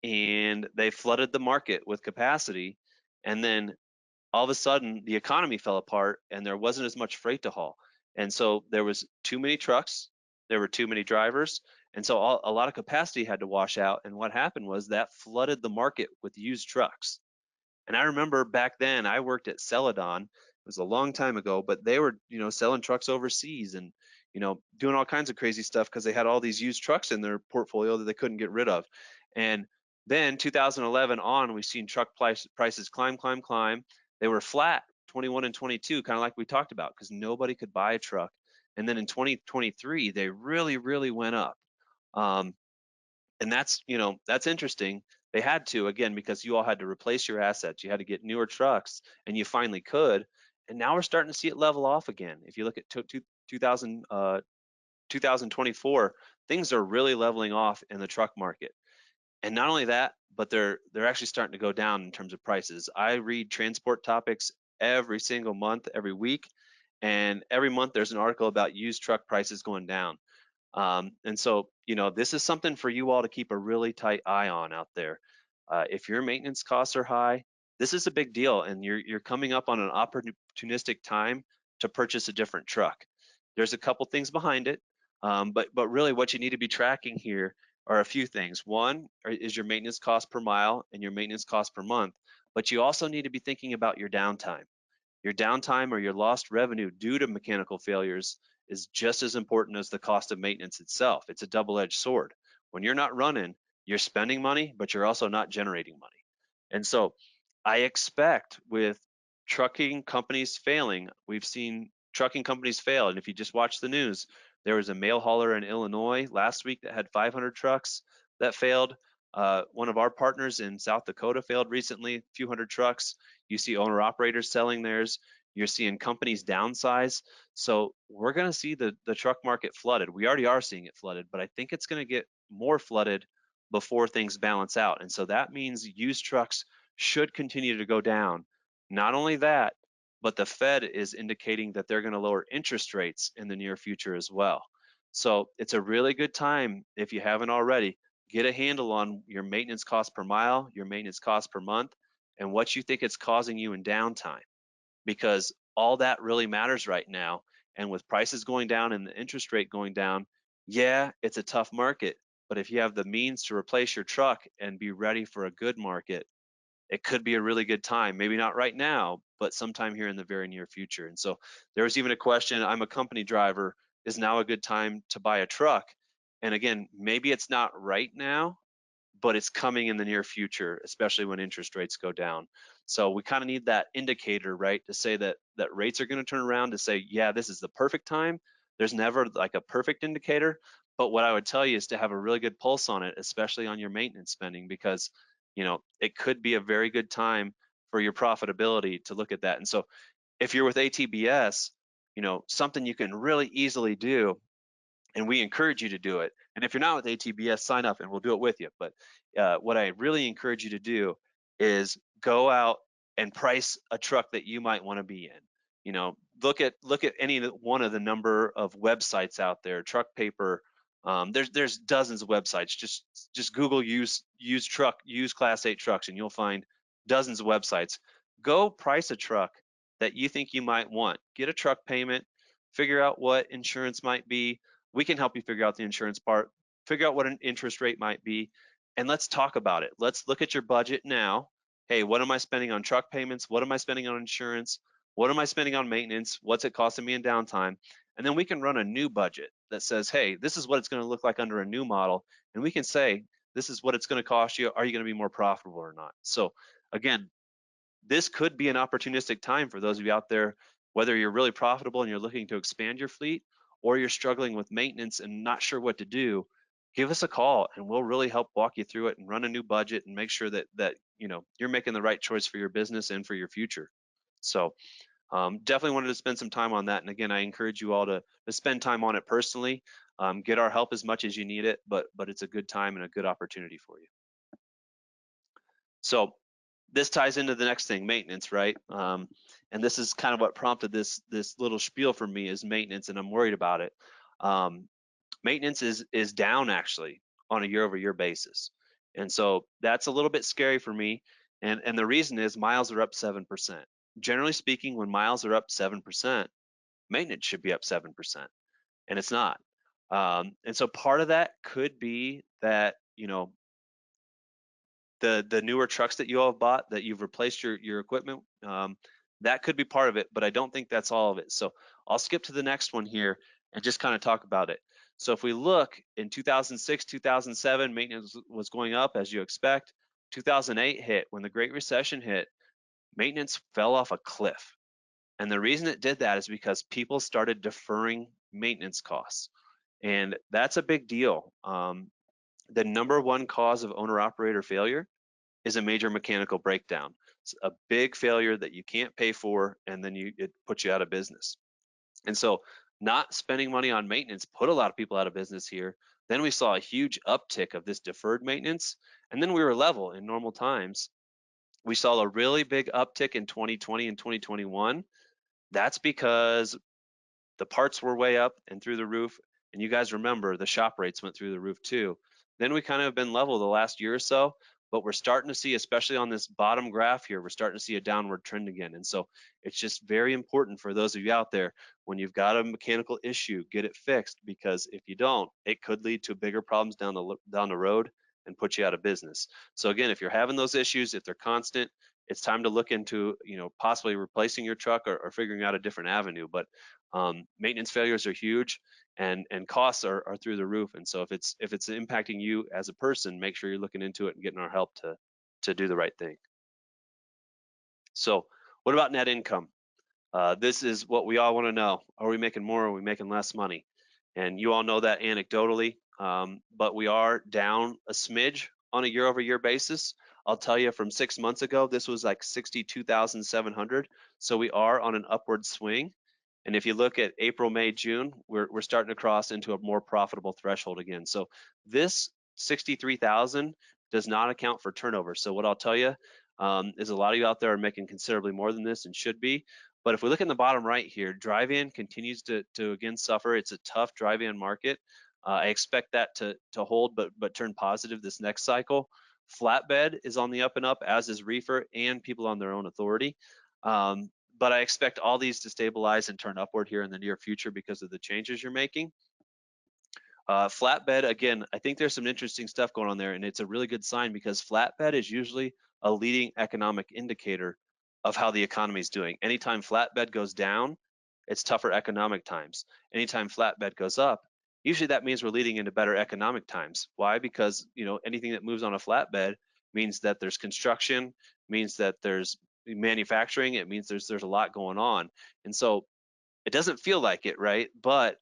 and they flooded the market with capacity. And then all of a sudden, the economy fell apart and there wasn't as much freight to haul. And so there was too many trucks, there were too many drivers, and so a lot of capacity had to wash out. And what happened was that flooded the market with used trucks. And I remember back then I worked at Celadon. It was a long time ago, but they were, selling trucks overseas and, doing all kinds of crazy stuff because they had all these used trucks in their portfolio that they couldn't get rid of. And then 2011 on, we've seen truck prices climb. They were flat 21 and 22, kind of like we talked about, because nobody could buy a truck. And then in 2023, they really went up. And that's interesting. They had to, again, because you all had to replace your assets. You had to get newer trucks, and you finally could. And now we're starting to see it level off again. If you look at 2024, things are really leveling off in the truck market. And not only that, but they're actually starting to go down in terms of prices. I read transport topics every single month, every week, and every month there's an article about used truck prices going down. And so, this is something for you all to keep a really tight eye on out there. If your maintenance costs are high, this is a big deal, and you're coming up on an opportunistic time to purchase a different truck. There's a couple things behind it, but really what you need to be tracking here are a few things. One is your maintenance cost per mile and your maintenance cost per month, but you also need to be thinking about your downtime. Your downtime, or your lost revenue due to mechanical failures, is just as important as the cost of maintenance itself. It's a double-edged sword. When you're not running, you're spending money, but you're also not generating money. And so I expect, with trucking companies failing, we've seen trucking companies fail. And if you just watch the news, there was a mail hauler in Illinois last week that had 500 trucks that failed. One of our partners in South Dakota failed recently, a few hundred trucks. You see owner operators selling theirs. You're seeing companies downsize. So we're going to see the truck market flooded. We already are seeing it flooded, but I think it's going to get more flooded before things balance out. And so that means used trucks should continue to go down. Not only that, but the Fed is indicating that they're going to lower interest rates in the near future as well. So it's a really good time, if you haven't already, get a handle on your maintenance cost per mile, your maintenance cost per month, and what you think it's causing you in downtime, because all that really matters right now. And with prices going down and the interest rate going down, yeah, it's a tough market, but if you have the means to replace your truck and be ready for a good market, it could be a really good time. Maybe not right now, but sometime here in the very near future. And so there was even a question, I'm a company driver, is now a good time to buy a truck? And again, maybe it's not right now, but it's coming in the near future, especially when interest rates go down. So we kind of need that indicator, right, to say that rates are going to turn around, to say, yeah, this is the perfect time. There's never like a perfect indicator, but what I would tell you is to have a really good pulse on it, especially on your maintenance spending, because it could be a very good time for your profitability to look at that. And so if you're with ATBS, something you can really easily do, and we encourage you to do it. And if you're not with ATBS, sign up and we'll do it with you. But what I really encourage you to do is go out and price a truck that you might want to be in. Look at any one of the number of websites out there. Truck Paper. There's dozens of websites. Just Google used Class 8 trucks, and you'll find dozens of websites. Go price a truck that you think you might want. Get a truck payment. Figure out what insurance might be. We can help you figure out the insurance part, figure out what an interest rate might be, and let's talk about it. Let's look at your budget now. Hey, what am I spending on truck payments? What am I spending on insurance? What am I spending on maintenance? What's it costing me in downtime? And then we can run a new budget that says, hey, this is what it's going to look like under a new model. And we can say, this is what it's going to cost you. Are you going to be more profitable or not? So again, this could be an opportunistic time for those of you out there, whether you're really profitable and you're looking to expand your fleet, or you're struggling with maintenance and not sure what to do. Give us a call and we'll really help walk you through it and run a new budget and make sure that you're making the right choice for your business and for your future. So definitely wanted to spend some time on that. And again, I encourage you all to spend time on it personally. Get our help as much as you need it, but it's a good time and a good opportunity for you. So this ties into the next thing, maintenance, right? And this is kind of what prompted this little spiel for me is maintenance, and I'm worried about it. Maintenance is down actually on a year-over-year basis, and so that's a little bit scary for me. And the reason is miles are up 7%. Generally speaking, when miles are up 7%, maintenance should be up 7%, and it's not. And so part of that could be that the newer trucks that you all have bought, that you've replaced your equipment, that could be part of it, but I don't think that's all of it. So I'll skip to the next one here and just kind of talk about it. So if we look in 2006, 2007, maintenance was going up as you expect. 2008 hit, when the Great Recession hit, maintenance fell off a cliff. And the reason it did that is because people started deferring maintenance costs. And that's a big deal. The number one cause of owner-operator failure is a major mechanical breakdown. It's a big failure that you can't pay for, and then it puts you out of business. And so not spending money on maintenance put a lot of people out of business here. Then we saw a huge uptick of this deferred maintenance, and then we were level in normal times. We saw a really big uptick in 2020 and 2021. That's because the parts were way up and through the roof. And you guys remember the shop rates went through the roof too. Then we kind of been level the last year or so, but we're starting to see, especially on this bottom graph here, we're starting to see a downward trend again. And so it's just very important for those of you out there, when you've got a mechanical issue, get it fixed, because if you don't, it could lead to bigger problems down the road and put you out of business. So again, if you're having those issues, if they're constant, it's time to look into possibly replacing your truck or figuring out a different avenue. But maintenance failures are huge, and costs are through the roof. And so if it's impacting you as a person, make sure you're looking into it and getting our help to do the right thing. So what about net income? This is what we all want to know. Are we making more? Are we making less money? And you all know that anecdotally, but we are down a smidge on a year-over-year basis. I'll tell you, from 6 months ago, this was like 62,700. So we are on an upward swing. And if you look at April, May, June, we're starting to cross into a more profitable threshold again. So this 63,000 does not account for turnover. So what I'll tell you is a lot of you out there are making considerably more than this and should be. But if we look in the bottom right here, drive-in continues to again suffer. It's a tough drive-in market. I expect that to hold, but turn positive this next cycle. Flatbed is on the up and up, as is reefer and people on their own authority. But I expect all these to stabilize and turn upward here in the near future because of the changes you're making. Flatbed, again, I think there's some interesting stuff going on there, and it's a really good sign because flatbed is usually a leading economic indicator of how the economy is doing. Anytime flatbed goes down, it's tougher economic times. Anytime flatbed goes up, usually that means we're leading into better economic times. Why? Because anything that moves on a flatbed means that there's construction, means that there's manufacturing, it means there's a lot going on. And so it doesn't feel like it, right? But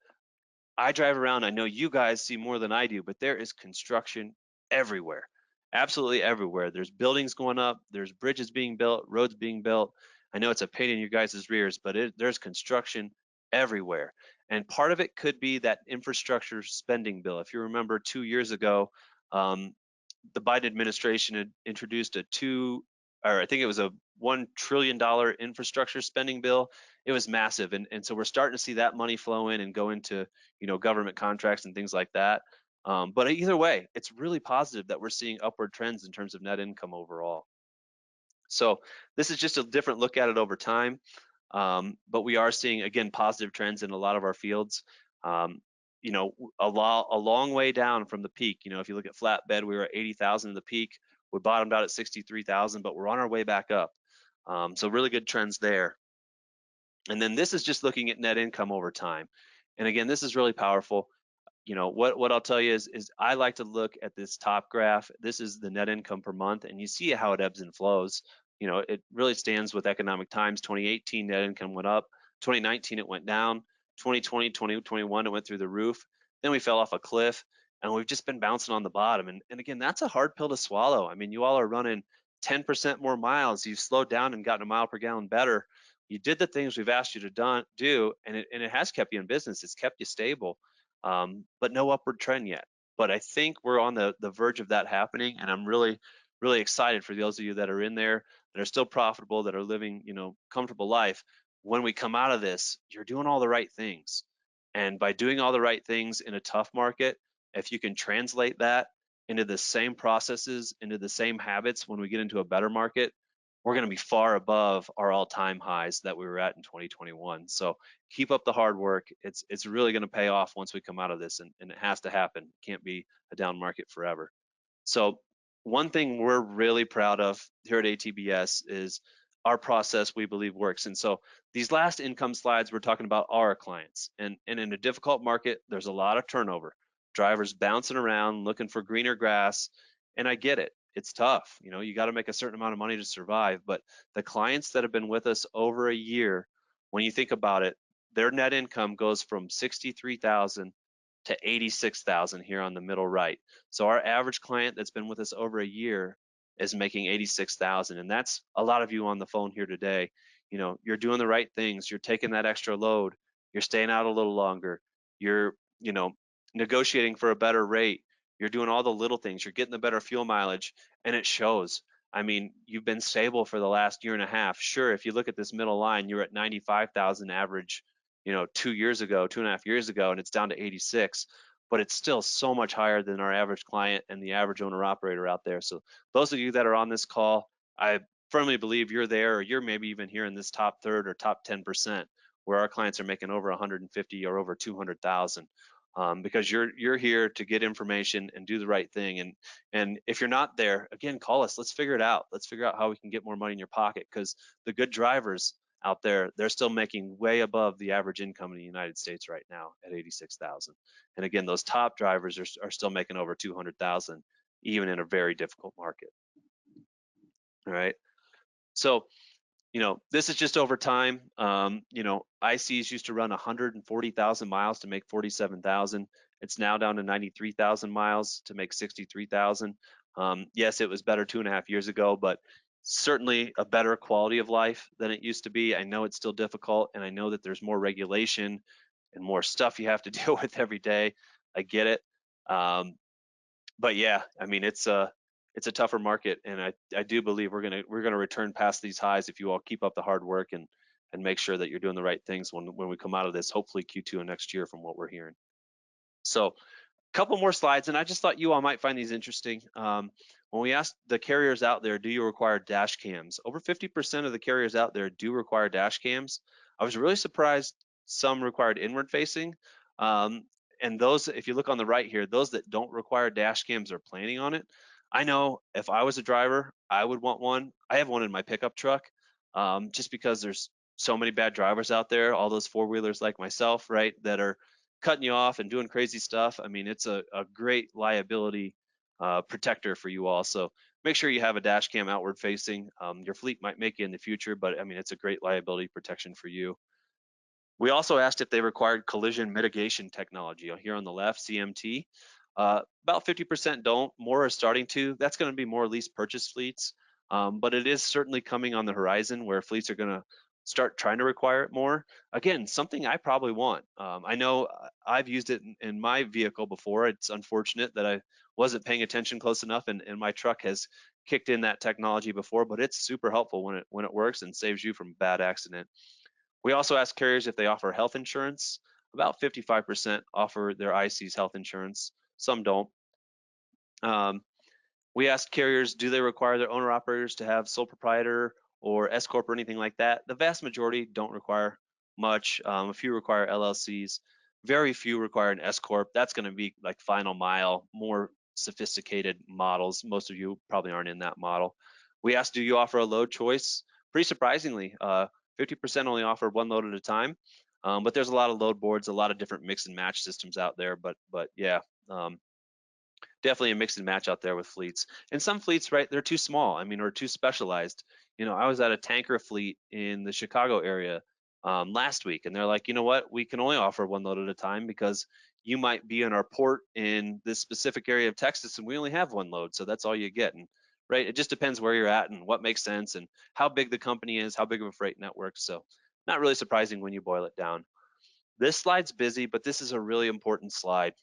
I drive around, I know you guys see more than I do, but there is construction everywhere, absolutely everywhere. There's buildings going up, there's bridges being built, roads being built. I know it's a pain in you guys' rears, but there's construction everywhere. And part of it could be that infrastructure spending bill. If you remember 2 years ago, the Biden administration had introduced I think it was a $1 trillion infrastructure spending bill. It was massive. And so we're starting to see that money flow in and go into, government contracts and things like that. But either way, it's really positive that we're seeing upward trends in terms of net income overall. So this is just a different look at it over time. But we are seeing, again, positive trends in a lot of our fields. A long way down from the peak. If you look at flatbed, we were at 80,000 at the peak. We bottomed out at 63,000, but we're on our way back up. So really good trends there. And then this is just looking at net income over time. And again, this is really powerful. you know, what I'll tell you is I like to look at this top graph. This is the net income per month, and you see how it ebbs and flows. You know, it really stands with economic times. 2018 net income went up, 2019 it went down, 2020, 2021 it went through the roof. Then we fell off a cliff, and we've just been bouncing on the bottom. And again, that's a hard pill to swallow. I mean, you all are running 10% more miles. You've slowed down and gotten a mile per gallon better. You did the things we've asked you to do, and it has kept you in business. It's kept you stable, but no upward trend yet. But I think we're on the verge of that happening, and I'm really, really excited for those of you that are in there, that are still profitable, that are living, you know, comfortable life. When we come out of this, you're doing all the right things. And by doing all the right things in a tough market, if you can translate that into the same processes, into the same habits when we get into a better market, we're going to be far above our all-time highs that we were at in 2021. So keep up the hard work. It's really going to pay off once we come out of this, and it has to happen. It can't be a down market forever. So one thing we're really proud of here at ATBS is our process we believe works. And so these last income slides, we're talking about our clients. And in a difficult market, there's a lot of turnover. Drivers bouncing around, looking for greener grass. And I get it. It's tough. You know, you got to make a certain amount of money to survive. But the clients that have been with us over a year, when you think about it, their net income goes from 63,000 to 86,000 here on the middle right. So our average client that's been with us over a year is making 86,000, and that's a lot of you on the phone here today. You know, you're doing the right things. You're taking that extra load. You're staying out a little longer. You're, you know, negotiating for a better rate. You're doing all the little things. You're getting the better fuel mileage, and it shows. I mean, you've been stable for the last year and a half. Sure, if you look at this middle line, you're at 95,000 average, you know, 2.5 years ago, and it's down to 86, but it's still so much higher than our average client and the average owner operator out there. So those of you that are on this call, I firmly believe you're there, or you're maybe even here in this top third or top 10%, where our clients are making over 150 or over 200,000. Because you're here to get information and do the right thing. And if you're not there, again, call us. Let's figure it out. Let's figure out how we can get more money in your pocket, because the good drivers out there, they're still making way above the average income in the United States right now at 86,000. And again, those top drivers are still making over 200,000, even in a very difficult market. All right. So, you know, this is just over time. You know, ICs used to run 140,000 miles to make 47,000. It's now down to 93,000 miles to make 63,000. Yes, it was better 2.5 years ago, but certainly a better quality of life than it used to be. I know it's still difficult, and I know that there's more regulation and more stuff you have to deal with every day. I get it. But yeah, I mean, it's a tougher market, and I do believe we're gonna return past these highs if you all keep up the hard work and make sure that you're doing the right things when we come out of this, hopefully Q2 of next year, from what we're hearing. So couple more slides, and I just thought you all might find these interesting. When we asked the carriers out there, do you require dash cams? Over 50% of the carriers out there do require dash cams. I was really surprised some required inward facing. And those, if you look on the right here, those that don't require dash cams are planning on it. I know if I was a driver, I would want one. I have one in my pickup truck, just because there's so many bad drivers out there, all those four-wheelers like myself, right, that are cutting you off and doing crazy stuff. I mean, it's a great liability protector for you all. So make sure you have a dash cam outward facing. Your fleet might make it in the future, but I mean, it's a great liability protection for you. We also asked if they required collision mitigation technology. Here on the left, CMT. About 50% don't, more are starting to. That's going to be more lease purchase fleets, but it is certainly coming on the horizon where fleets are going to start trying to require it more. Again, something I probably want. I know I've used it in my vehicle before. It's unfortunate that I wasn't paying attention close enough, and my truck has kicked in that technology before, but it's super helpful when it works and saves you from a bad accident. We also ask carriers if they offer health insurance. About 55% offer their ICs health insurance. Some don't. We asked carriers, do they require their owner operators to have sole proprietor or S Corp or anything like that? The vast majority don't require much. A few require LLCs. Very few require an S Corp. That's going to be like final mile, more sophisticated models. Most of you probably aren't in that model. We asked, do you offer a load choice? Pretty surprisingly, 50% only offer one load at a time. But there's a lot of load boards, a lot of different mix and match systems out there. But yeah, definitely a mix and match out there with fleets. And some fleets, right, they're too small. I mean, or too specialized. I was at a tanker fleet in the Chicago area last week, and they're like, you know what, we can only offer one load at a time because you might be in our port in this specific area of Texas, and we only have one load, so that's all you get. And right, it just depends where you're at and what makes sense and how big the company is, how big of a freight network. So not really surprising when you boil it down. This slide's busy, but this is a really important slide.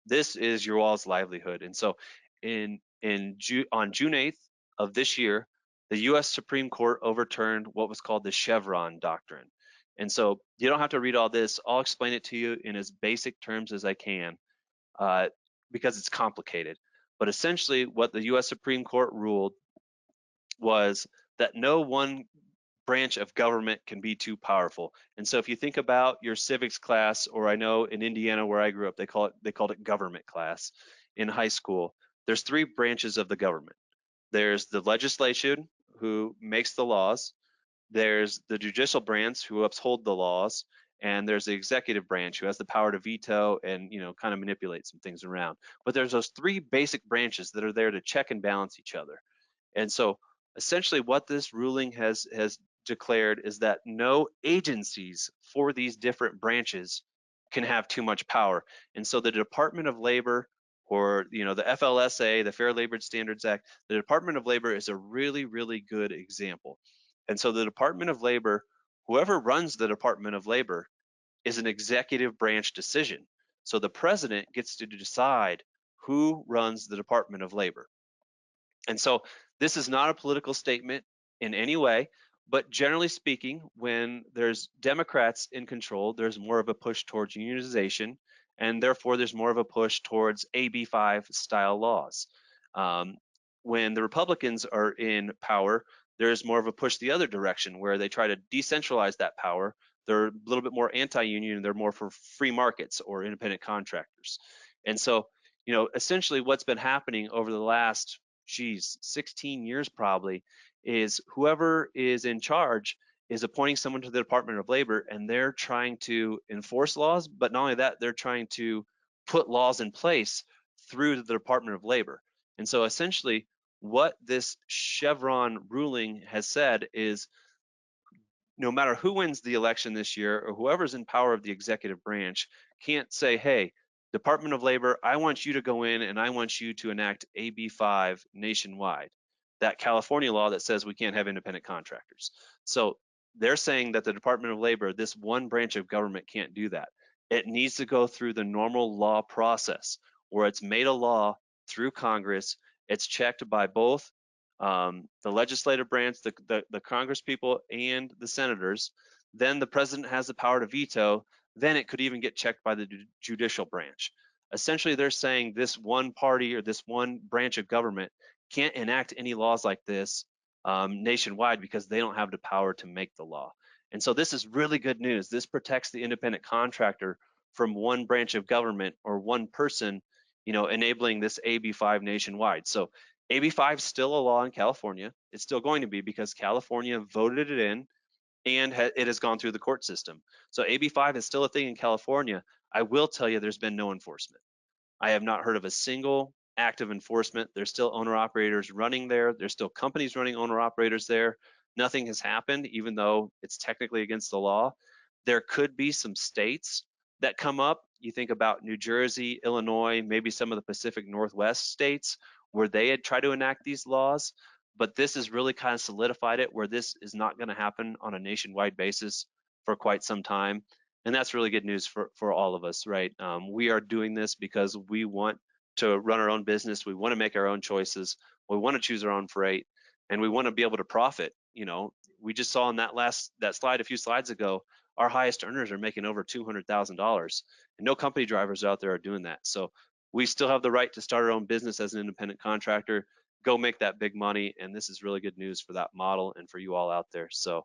This is your all's livelihood. And so on June 8th of this year, the US Supreme Court overturned what was called the Chevron doctrine. And so you don't have to read all this. I'll explain it to you in as basic terms as I can because it's complicated. But essentially what the US Supreme Court ruled was that no one branch of government can be too powerful. And so if you think about your civics class, or I know in Indiana where I grew up, they called it government class in high school, there's three branches of the government. There's the legislation, who makes the laws. There's the judicial branch, who uphold the laws. And there's the executive branch, who has the power to veto and kind of manipulate some things around. But there's those three basic branches that are there to check and balance each other. And so essentially what this ruling has declared is that no agencies for these different branches can have too much power. And so the Department of Labor, or the FLSA, the Fair Labor Standards Act, the Department of Labor is a really, really good example. And so the Department of Labor, whoever runs the Department of Labor, is an executive branch decision. So the president gets to decide who runs the Department of Labor. And so this is not a political statement in any way, but generally speaking, when there's Democrats in control, there's more of a push towards unionization, and therefore there's more of a push towards AB 5 style laws. When the Republicans are in power, there's more of a push the other direction, where they try to decentralize that power. They're a little bit more anti-union, and they're more for free markets or independent contractors. And so, essentially what's been happening over the last 16 years probably, is whoever is in charge is appointing someone to the Department of Labor, and they're trying to enforce laws, but not only that, they're trying to put laws in place through the Department of Labor. And so essentially what this Chevron ruling has said is, no matter who wins the election this year, or whoever's in power of the executive branch, can't say, hey, Department of Labor, I want you to go in and I want you to enact AB 5 nationwide, that California law that says we can't have independent contractors. So they're saying that the Department of Labor, this one branch of government, can't do that. It needs to go through the normal law process, where it's made a law through Congress. It's checked by both the legislative branch, the Congress people, and the senators. Then the president has the power to veto. Then it could even get checked by the judicial branch. Essentially, they're saying this one party or this one branch of government can't enact any laws like this nationwide, because they don't have the power to make the law. And so this is really good news. This protects the independent contractor from one branch of government or one person, enabling this AB 5 nationwide. So AB 5 is still a law in California. It's still going to be, because California voted it in, and it has gone through the court system. So AB 5 is still a thing in California. I will tell you, there's been no enforcement. I have not heard of a single act of enforcement. There's still owner-operators running there. There's still companies running owner-operators there. Nothing has happened, even though it's technically against the law. There could be some states that come up. You think about New Jersey, Illinois, maybe some of the Pacific Northwest states, where they had tried to enact these laws. But this has really kind of solidified it, where this is not going to happen on a nationwide basis for quite some time. And that's really good news for all of us, right? We are doing this because we want to run our own business. We want to make our own choices. We want to choose our own freight, and we want to be able to profit. We just saw in that slide a few slides ago, our highest earners are making over $200,000, and no company drivers out there are doing that. So we still have the right to start our own business as an independent contractor, go make that big money. And this is really good news for that model and for you all out there. So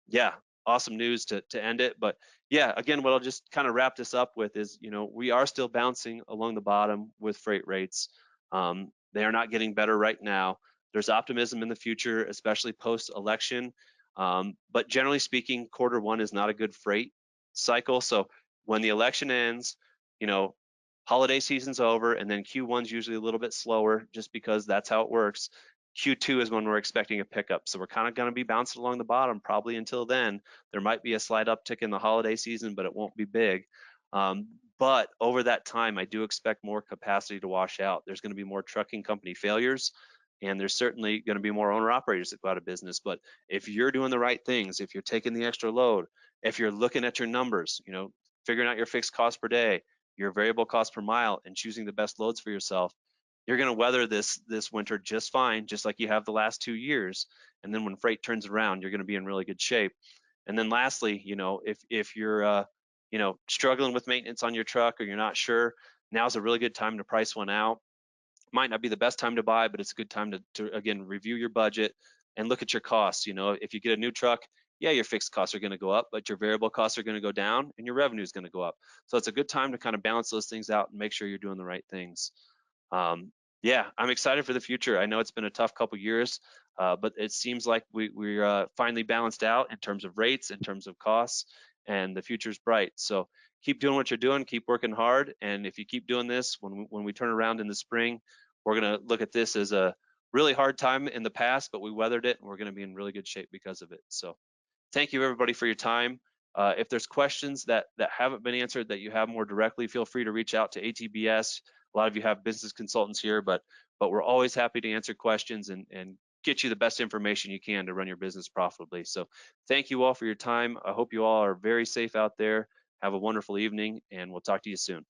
yeah, awesome news to end it. But yeah, again, what I'll just kind of wrap this up with is, we are still bouncing along the bottom with freight rates. They are not getting better right now. There's optimism in the future, especially post-election. But generally speaking, Q1 is not a good freight cycle. So when the election ends, you know, holiday season's over, and then Q1's usually a little bit slower just because that's how it works. Q2 is when we're expecting a pickup. So we're kind of going to be bouncing along the bottom probably until then. There might be a slight uptick in the holiday season, but it won't be big. But over that time, I do expect more capacity to wash out. There's going to be more trucking company failures, and there's certainly going to be more owner operators that go out of business. But if you're doing the right things, if you're taking the extra load, if you're looking at your numbers, you know, figuring out your fixed cost per day, your variable cost per mile, and choosing the best loads for yourself, you're going to weather this winter just fine, just like you have the last 2 years. And then when freight turns around, you're going to be in really good shape. And then lastly, you know, if you're you know, struggling with maintenance on your truck, or you're not sure, now's a really good time to price one out. Might not be the best time to buy, but it's a good time to again review your budget and look at your costs. You know, if you get a new truck, yeah, your fixed costs are going to go up, but your variable costs are going to go down, and your revenue is going to go up. So it's a good time to kind of balance those things out and make sure you're doing the right things. Yeah, I'm excited for the future. I know it's been a tough couple years, but it seems like we're finally balanced out in terms of rates, in terms of costs, and the future's bright. So keep doing what you're doing, keep working hard, and if you keep doing this, when we turn around in the spring, we're going to look at this as a really hard time in the past, but we weathered it, and we're going to be in really good shape because of it. So thank you everybody for your time. If there's questions that haven't been answered that you have more directly, feel free to reach out to ATBS. A lot of you have business consultants here, but we're always happy to answer questions and get you the best information you can to run your business profitably. So thank you all for your time. I hope you all are very safe out there. Have a wonderful evening, and we'll talk to you soon.